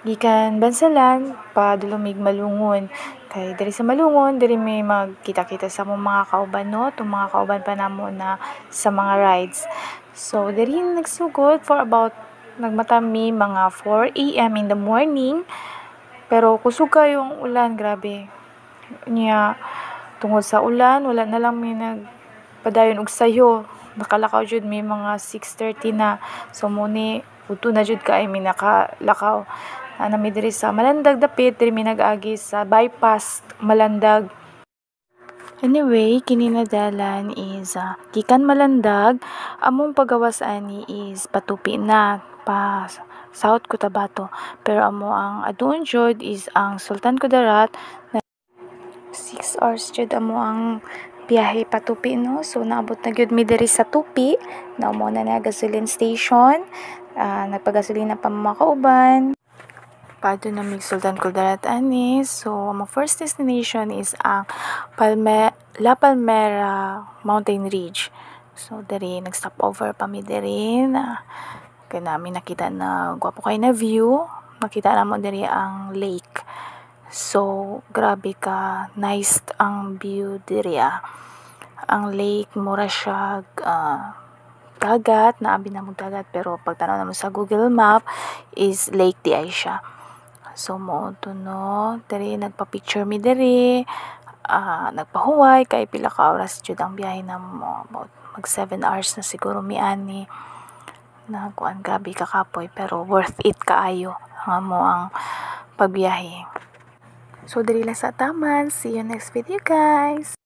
gikan Bansalan padulong Malungon. Kay diri sa Malungon diri may magkita-kita sa among mga kauban no, itong mga kauban pa namo na sa mga rides. So diri nagsugod for about nagmatami mga 4 AM in the morning. Pero kusog kayo ang ulan, grabe. Nya tungod sa ulan wala na lang mi nagpadayon og sayo. Nakalakaw jud may mga 6:30 na. So muni udto na jud kaay mi nakalakaw. Nami diri sa Malandag dapit diri mi nag-agi sa bypass Malandag. Anyway, kini na dalan is gikan Malandag, among pagawas ani is patupi na pa South Cotabato. Pero amo ang adun jud is ang Sultan Kudarat na 6 hours jud amo ang biyahe patupi no. So naabot na gyud mi diri sa Tupi. Naumo na gasoline station. Nagpagasolina pa mga kauban. Paadto na mig Sultan Kudarat ani. So ang first destination is ang La Palmera Mountain Ridge. So diri nag-stop over pa mi diri na kay namin nakita na gwapo kay na view. Makita na mo diri ang lake. So grabe ka nice ang view diri Ang lake mura siya dagat, naabi na mo dagat pero pagtanaw naman sa Google Map is lake di ay siya. So mo to no, diri nagpa-picture mi diri, nagpahuway kay pila ka oras jud ang biyahe namo, about mag 7 hours na siguro mi ani. Na kuan grabe ka kapoy pero worth it kaayo ang mo ang pagbiyahe. So diri lang sa taman, see you next video guys.